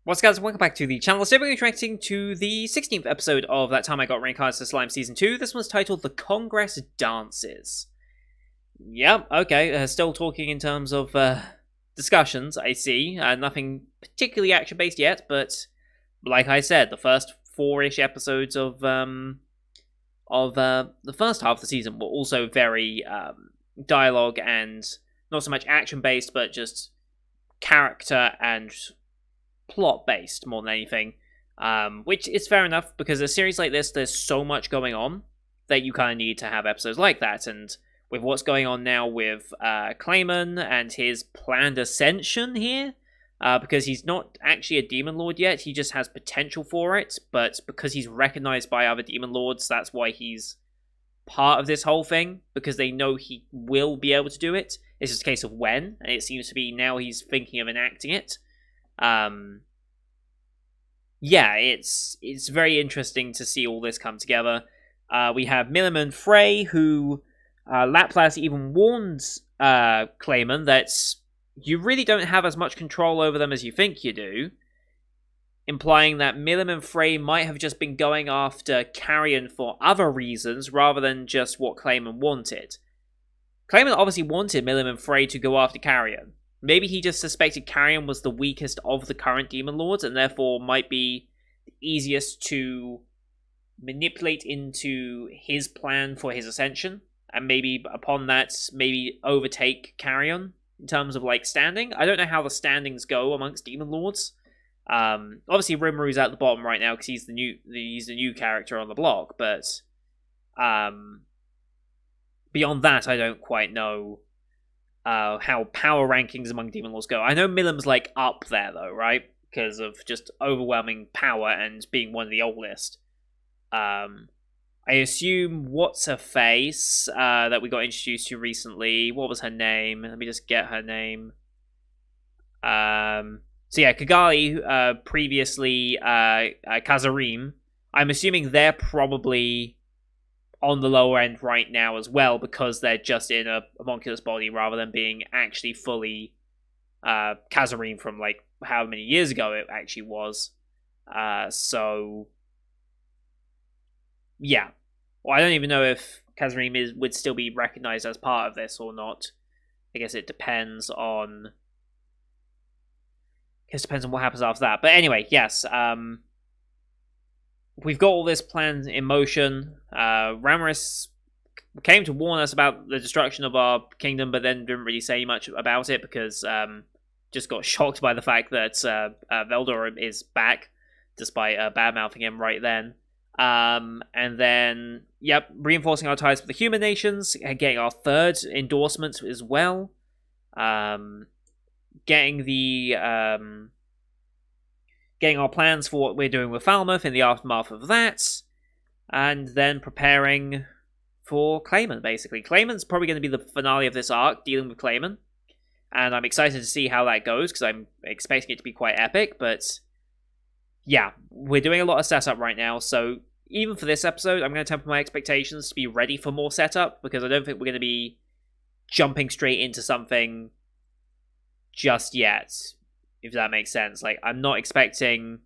What's up, guys? Welcome back to the channel. Today we're reacting to the 16th episode of That Time I Got Reincarnated to Slime Season 2. This one's titled The Congress Dances. Yep, okay, still talking in terms of discussions, I see. Nothing particularly action-based yet, but like I said, the first four-ish episodes of the first half of the season were also very dialogue and not so much action-based, but just character and plot-based more than anything, which is fair enough, because a series like this, there's so much going on that you kind of need to have episodes like that, and with what's going on now with Clayman and his planned ascension here, because he's not actually a Demon Lord yet, he just has potential for it, but because he's recognized by other Demon Lords, that's why he's part of this whole thing, because they know he will be able to do it. It's just a case of when, and it seems to be now he's thinking of enacting it. Yeah, it's very interesting to see all this come together. We have Milim and Frey, who Laplace even warns Clayman that you really don't have as much control over them as you think you do, implying that Milim and Frey might have just been going after Carrion for other reasons rather than just what Clayman wanted. Clayman obviously wanted Milim and Frey to go after Carrion. Maybe he just suspected Carrion was the weakest of the current Demon Lords, and therefore might be the easiest to manipulate into his plan for his ascension, and maybe upon that, maybe overtake Carrion in terms of like standing. I don't know how the standings go amongst Demon Lords. Obviously Rimru's at the bottom right now because he's the new character on the block, but beyond that, I don't quite know how power rankings among Demon Lords go. I know Milim's like up there though, right? Because of just overwhelming power and being one of the oldest. I assume What's-Her-Face that we got introduced to recently. What was her name? Let me just get her name. So yeah, Kigali, previously Kazarim. I'm assuming they're probably on the lower end right now as well, because they're just in a homunculus body rather than being actually fully Kazarim from like how many years ago it actually was. So yeah, well, I don't even know if Kazarim would still be recognized as part of this or not. I guess it depends on what happens after that. But anyway, yes, we've got all this plan in motion. Ramaris came to warn us about the destruction of our kingdom, but then didn't really say much about it because just got shocked by the fact that Veldor is back, despite bad-mouthing him right then. And then, yep, reinforcing our ties with the human nations, getting our third endorsement as well. Getting our plans for what we're doing with Falmouth in the aftermath of that, and then preparing for Clayman, basically. Clayman's probably going to be the finale of this arc, dealing with Clayman, and I'm excited to see how that goes, because I'm expecting it to be quite epic, but yeah, we're doing a lot of setup right now, so even for this episode, I'm going to temper my expectations to be ready for more setup, because I don't think we're going to be jumping straight into something just yet, if that makes sense. Like, I'm not expecting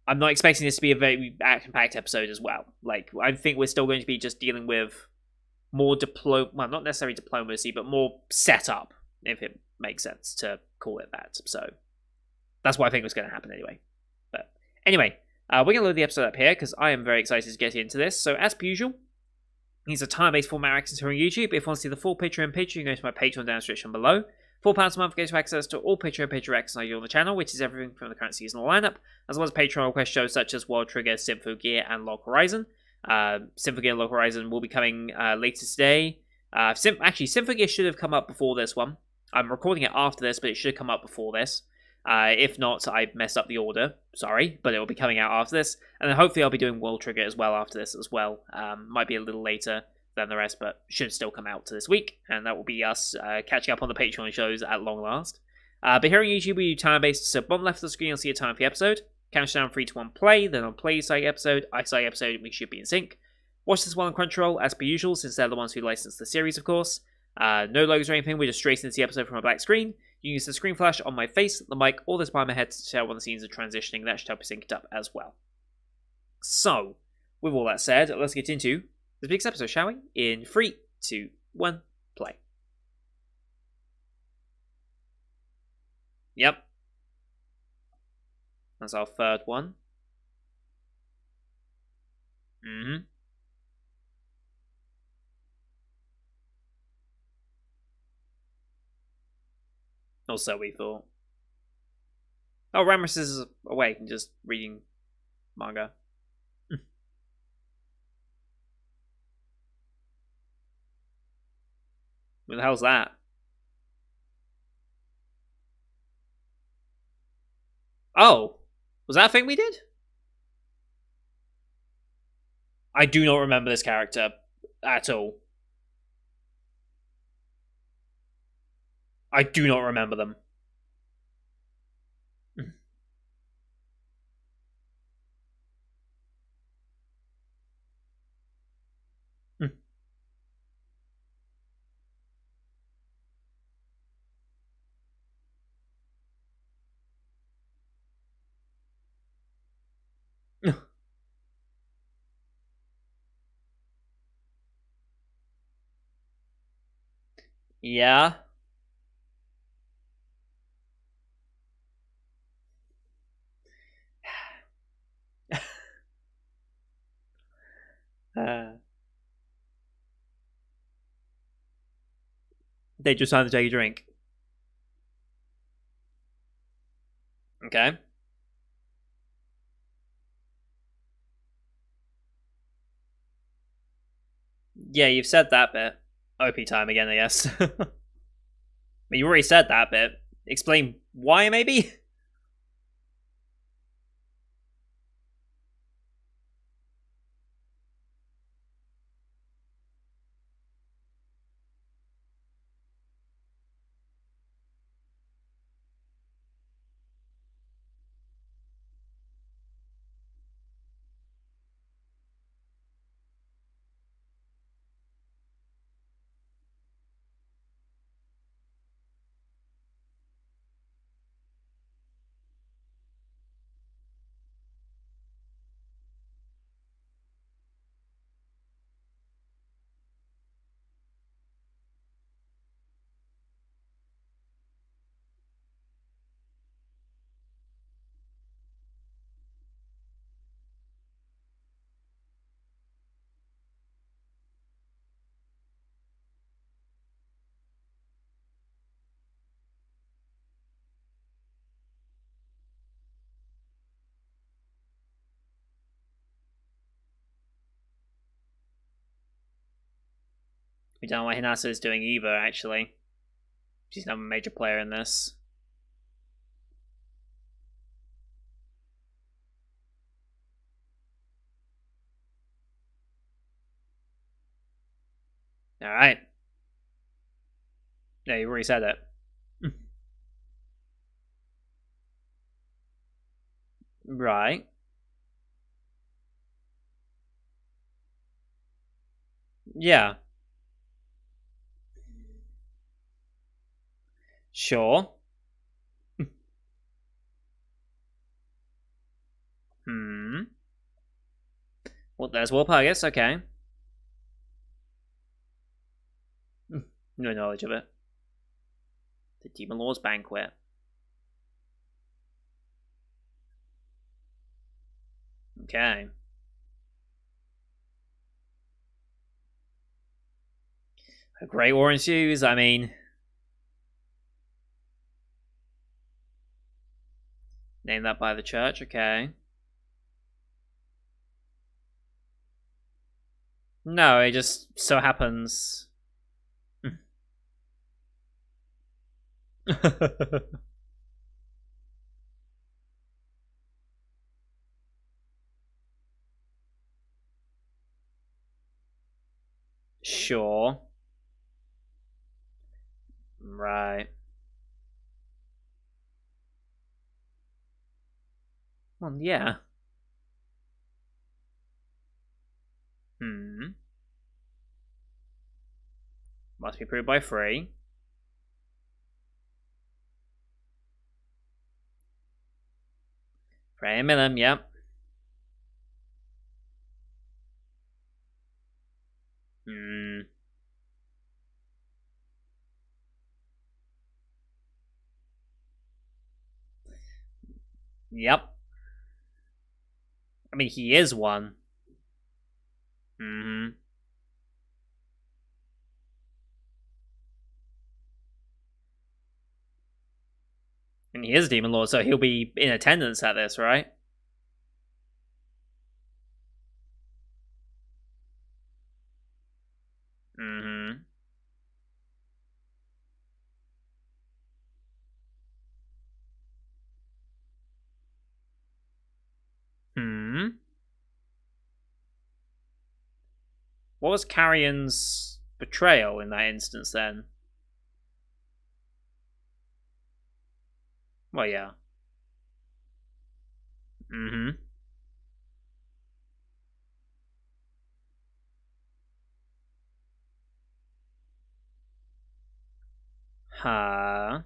this to be a very action-packed episode as well. Like, I think we're still going to be just dealing with more well, not necessarily diplomacy, but more setup, if it makes sense to call it that. So that's what I think was going to happen anyway. But anyway, we're going to load the episode up here, because I am very excited to get into this. So as per usual, these are time-based format access here on YouTube. If you want to see the full picture in picture, you can go to my Patreon down in the description below. £4 a month gets you access to all Patreon access I do on the channel, which is everything from the current seasonal lineup, as well as Patreon request shows such as World Trigger, Sympho Gear, and Log Horizon. Sympho Gear and Log Horizon will be coming later today. Sympho Gear should have come up before this one. I'm recording it after this, but it should have come up before this. If not, I messed up the order. Sorry, but it will be coming out after this. And then hopefully I'll be doing World Trigger as well after this as well. Might be a little later than the rest, but should still come out this week, and that will be us catching up on the Patreon shows at long last. But here on YouTube, we do time-based, so bottom left of the screen, you'll see a time for the episode. Countdown 3, 2, 1, play, then on play side episode, I side episode, we should be in sync. Watch this one on Crunchyroll, as per usual, since they're the ones who license the series, of course. No logos or anything, we're just straight into the episode from a black screen. You can use the screen flash on my face, the mic, or this by my head to tell when the scenes are transitioning. That should help you sync it up as well. So, with all that said, let's get into this week's episode, shall we? In 3, 2, 1, play. Yep. That's our third one. Or so we thought. Oh, Rammus is awake and just reading manga. What the hell's that? Oh, was that a thing we did? I do not remember this character at all. I do not remember them. Yeah. They just time to take a drink. Okay. Yeah, you've said that bit. OP time again, I guess. But you already said that bit. Explain why, maybe? We don't know what Hinata is doing either, actually. She's not a major player in this. Alright. Yeah, you already said it. Right. Yeah. Sure. Well, there's Walpurgis, okay. No knowledge of it. The Demon Lord's Banquet. Okay. A Great War ensues, I mean... Name that by the church, okay. No, it just so happens... Sure. Right. Well, yeah. Must be proved by 3. Frame him, yep. Hmm. Yep. I mean, he is one. Mm-hmm. And he is Demon Lord, so he'll be in attendance at this, right? Mm-hmm. Hmm. What was Carrion's betrayal in that instance then? Well, yeah. Mm-hmm. Huh.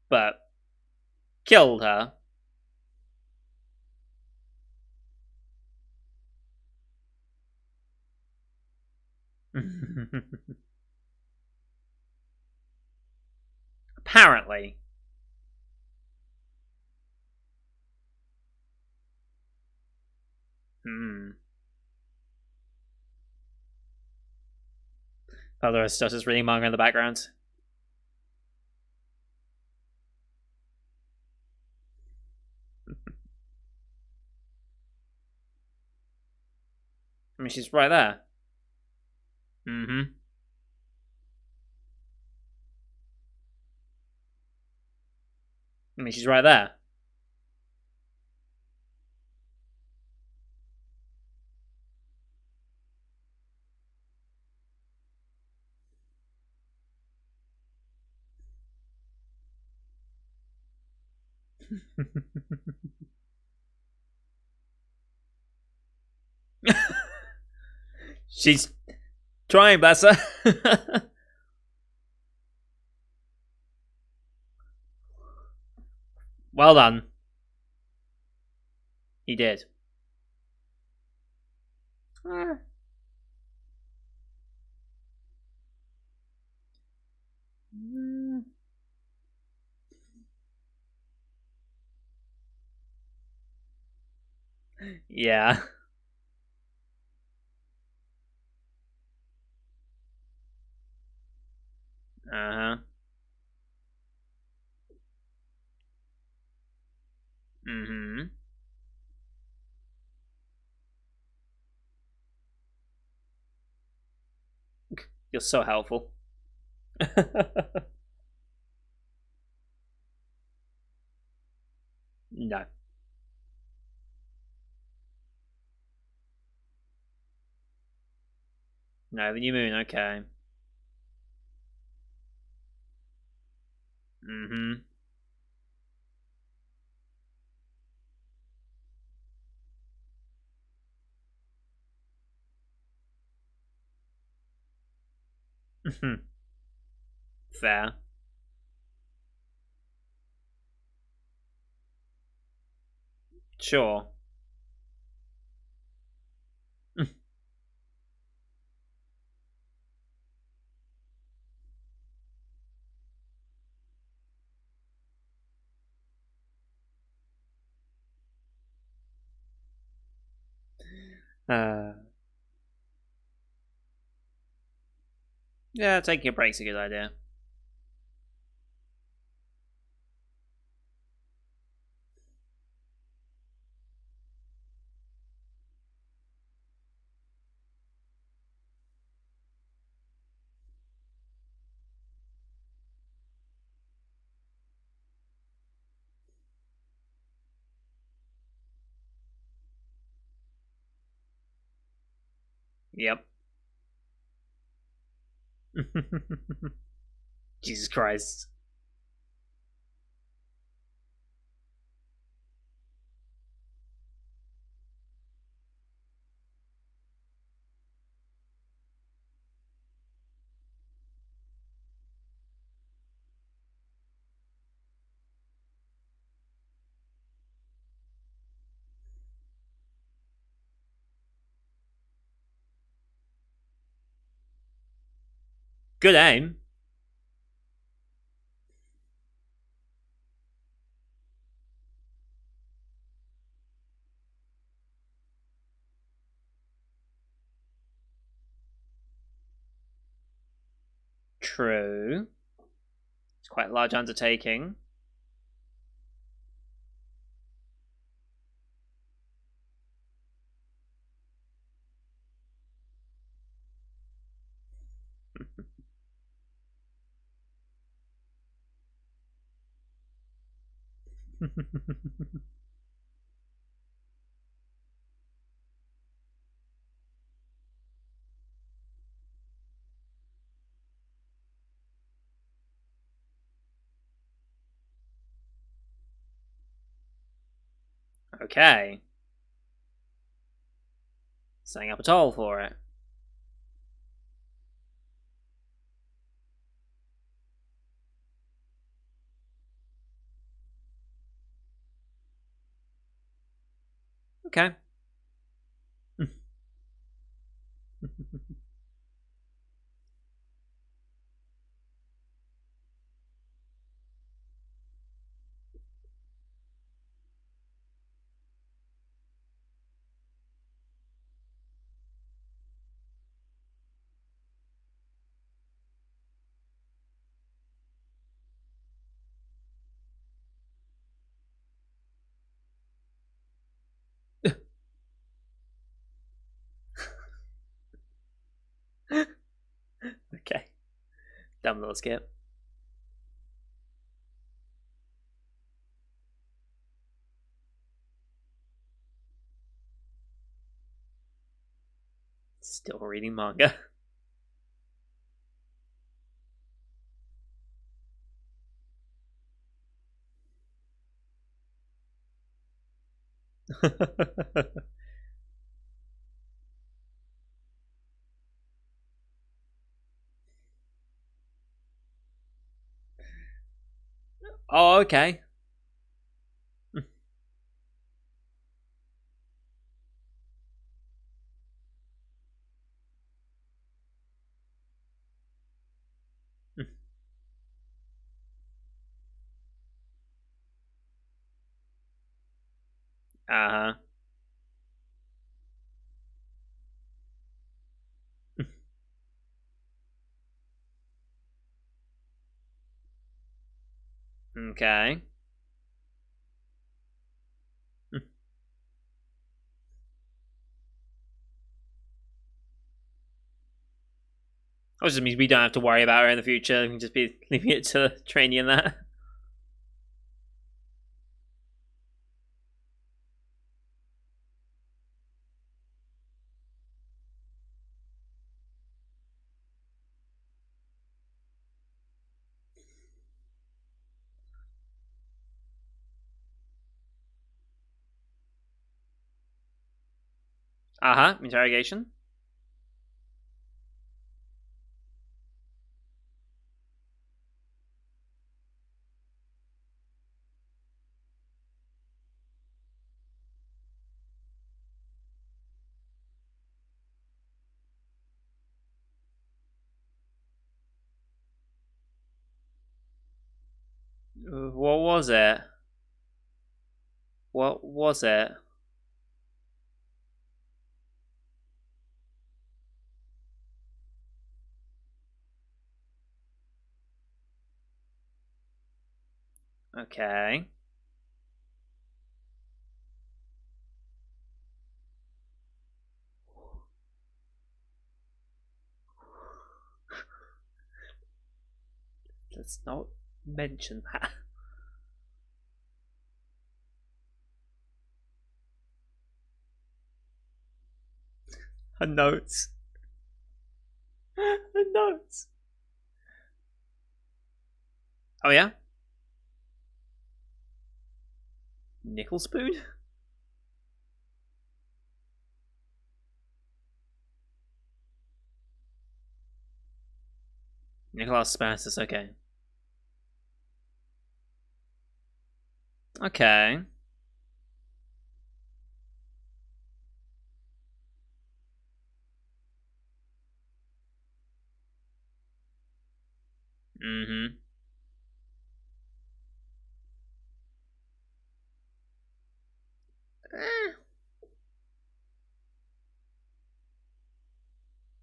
But killed her. Apparently. Hmm. Other stuff is reading manga in the background. I mean, she's right there. Mm-hmm. I mean, she's right there. She's trying, bless her. Well done. He did. Yeah. Uh-huh. Mm-hmm. You're so helpful. No. No, the new moon, okay. Mm-hmm. Fair. Sure. uh, yeah, taking a break's a good idea. Yep. Jesus Christ. Good aim. True. It's quite a large undertaking. Okay. Setting up a toll for it. Okay. Okay. Dumb little skip. Still reading manga. Oh, okay. Uh-huh. Okay. That just means we don't have to worry about her in the future. We can just be leaving it to trainee and that. Uh-huh. Interrogation. What was it? What was it? Okay. Let's not mention that. Her notes. Her notes. Oh yeah? Nickel spoon? Nicholas Spartus, okay. Okay.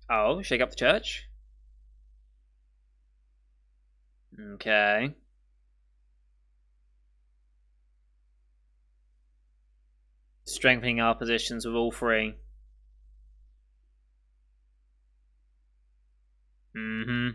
Oh, shake up the church? Okay. Strengthening our positions with all three. Mm-hmm.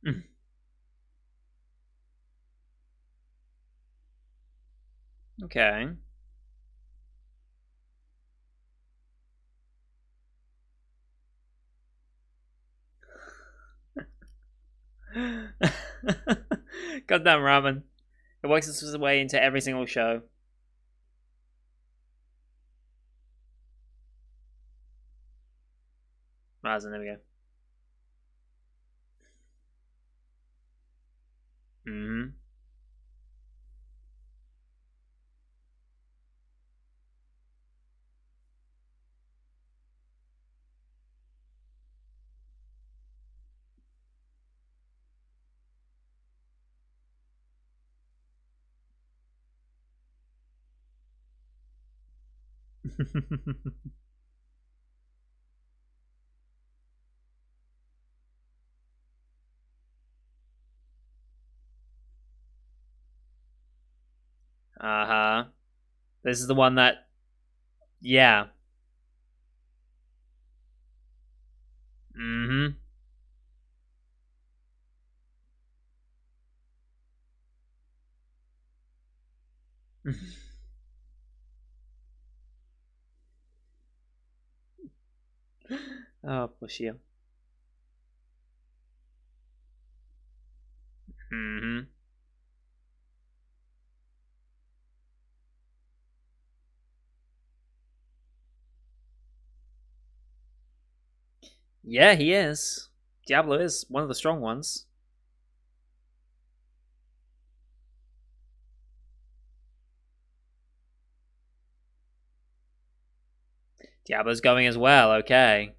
Hmm. Okay. Goddamn ramen. It works its way into every single show. There we go. Mm-hmm. Uh-huh. This is the one that yeah. Mm-hmm. Oh, push you. Mm-hmm. Yeah, he is. Diablo is one of the strong ones. Diablo's going as well, okay.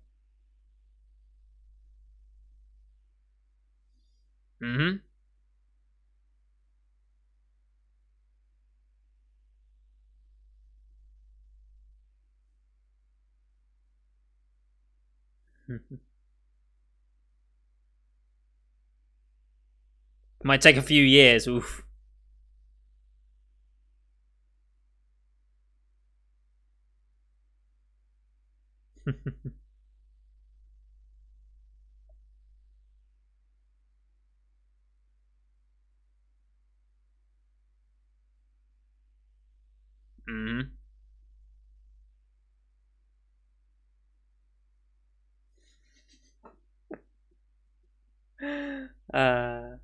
Mm-hmm. Might take a few years, oof. Mm-hmm. Uh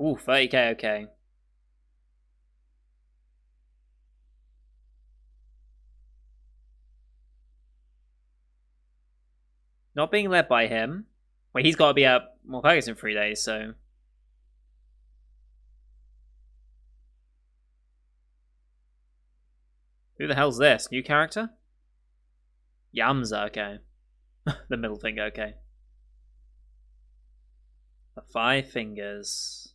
ooh, 30k, okay. Not being led by him. Wait, he's gotta be at Morpheus in 3 days, so who the hell's this? New character? Yamza, okay. The middle finger, okay. The 5 fingers.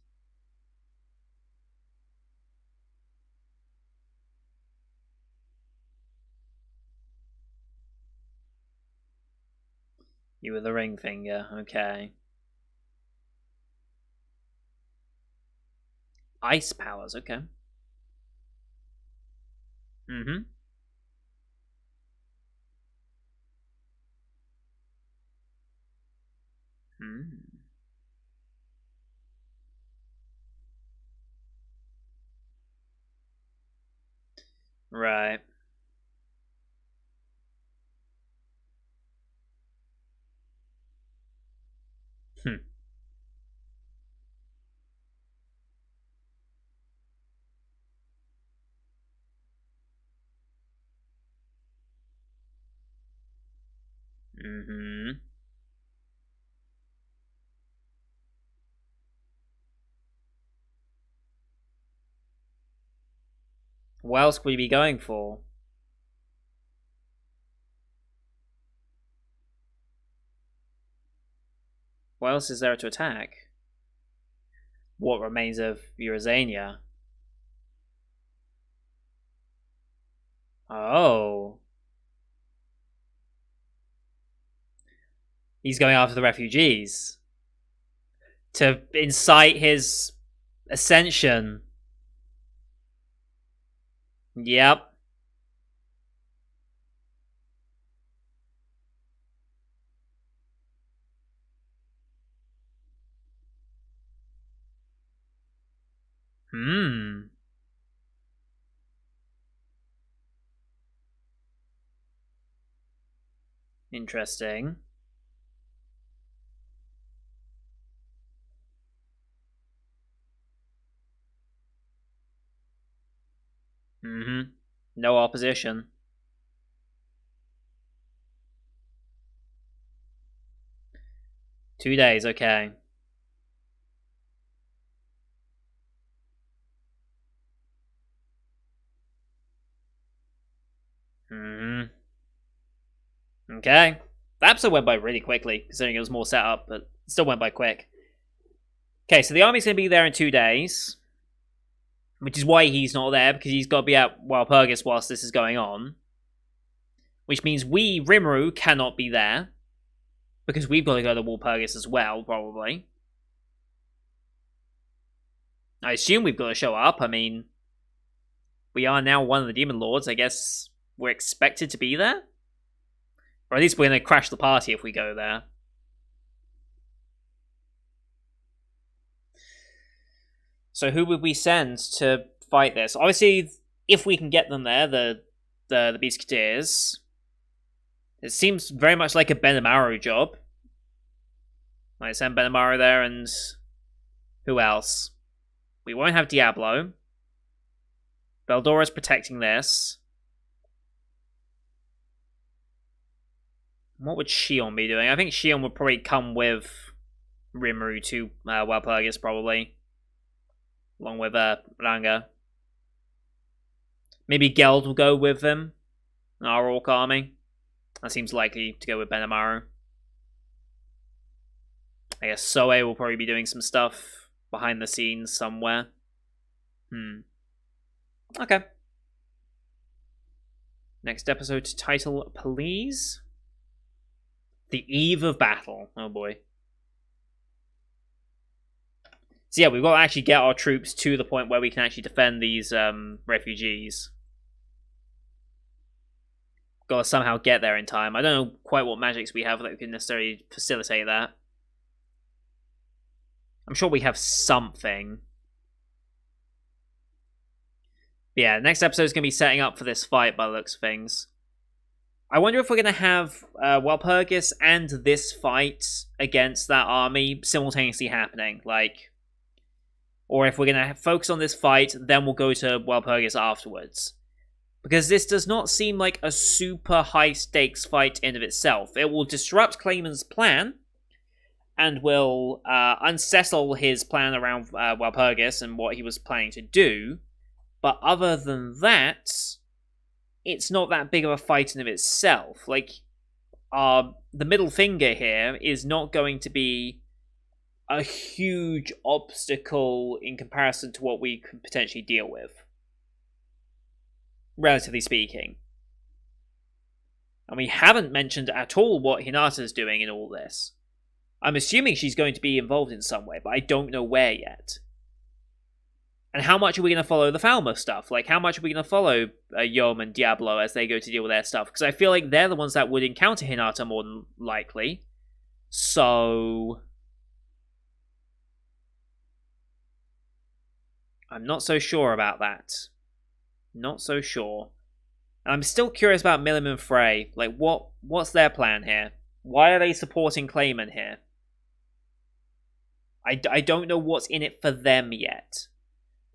You were the ring finger, okay. Ice powers, okay. Mm-hmm. Mm. Right. Hmm. Mm-hmm. What else could we be going for? What else is there to attack? What remains of Eurasania? Oh. He's going after the refugees to incite his ascension. Yep. Hmm. Interesting. Mm-hmm. No opposition. 2 days, okay. Hmm. Okay. The episode went by really quickly, considering it was more set up, but it still went by quick. Okay, so the army's going to be there in 2 days, which is why he's not there, because he's got to be at Walpurgis whilst this is going on. Which means we, Rimuru, cannot be there, because we've got to go to Walpurgis as well, probably. I assume we've got to show up. I mean, we are now one of the Demon Lords. I guess we're expected to be there? Or at least we're going to crash the party if we go there. So who would we send to fight this? Obviously, if we can get them there, the Beastketeers. It seems very much like a Benamaru job. Might send Benamaru there, and who else? We won't have Diablo. Veldora's protecting this. What would Shion be doing? I think Shion would probably come with Rimuru to Walpurgis, probably. Along with Ranga. Maybe Geld will go with them. Our Orc army. That seems likely to go with Benamaru. I guess Soe will probably be doing some stuff behind the scenes somewhere. Okay. Next episode title, please. The Eve of Battle. Oh boy. So yeah, we've got to actually get our troops to the point where we can actually defend these refugees. Got to somehow get there in time. I don't know quite what magics we have that can necessarily facilitate that. I'm sure we have something. But yeah, next episode is going to be setting up for this fight by the looks of things. I wonder if we're going to have Walpurgis and this fight against that army simultaneously happening. Like, or if we're going to focus on this fight, then we'll go to Walpurgis afterwards. Because this does not seem like a super high-stakes fight in of itself. It will disrupt Clayman's plan, and will unsettle his plan around Walpurgis and what he was planning to do. But other than that, it's not that big of a fight in of itself. Like, the middle finger here is not going to be a huge obstacle in comparison to what we could potentially deal with. Relatively speaking. And we haven't mentioned at all what Hinata's doing in all this. I'm assuming she's going to be involved in some way, but I don't know where yet. And how much are we going to follow the Falmer stuff? Like, how much are we going to follow Yom and Diablo as they go to deal with their stuff? Because I feel like they're the ones that would encounter Hinata more than likely. So I'm not so sure about that. Not so sure. And I'm still curious about Milim and Frey. Like, what's their plan here? Why are they supporting Clayman here? I don't know what's in it for them yet.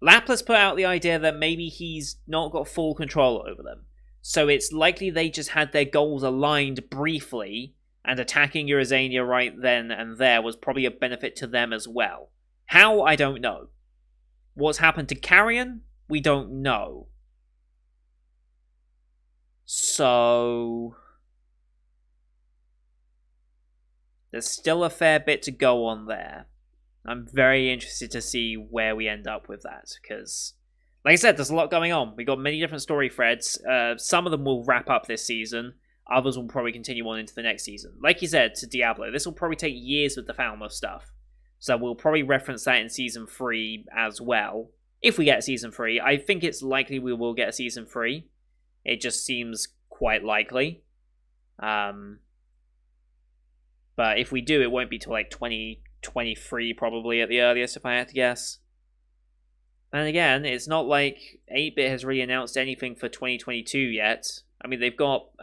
Laplace put out the idea that maybe he's not got full control over them. So it's likely they just had their goals aligned briefly, and attacking Urizania right then and there was probably a benefit to them as well. How? I don't know. What's happened to Carrion? We don't know. So there's still a fair bit to go on there. I'm very interested to see where we end up with that, because, like I said, there's a lot going on. We've got many different story threads. Some of them will wrap up this season. Others will probably continue on into the next season. Like you said, to Diablo, this will probably take years with the Falmouth stuff. So we'll probably reference that in Season 3 as well. If we get Season 3, I think it's likely we will get a Season 3. It just seems quite likely. But if we do, it won't be till like 2023 probably at the earliest, if I had to guess. And again, it's not like 8-Bit has really announced anything for 2022 yet. I mean, they've got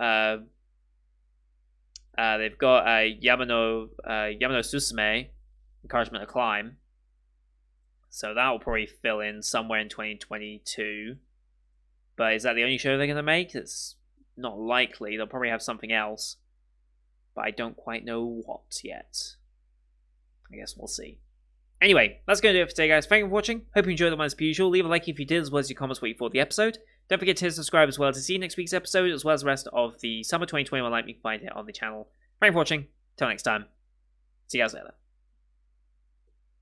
Yamano Susume, Encouragement to Climb. So that will probably fill in somewhere in 2022. But is that the only show they're going to make? It's not likely. They'll probably have something else. But I don't quite know what yet. I guess we'll see. Anyway, that's going to do it for today, guys. Thank you for watching. Hope you enjoyed the one as per usual. Leave a like if you did, as well as your comments what you thought of the episode. Don't forget to hit subscribe as well to see next week's episode, as well as the rest of the Summer 2021 lineup you can find here on the channel. Thank you for watching. Till next time. See you guys later.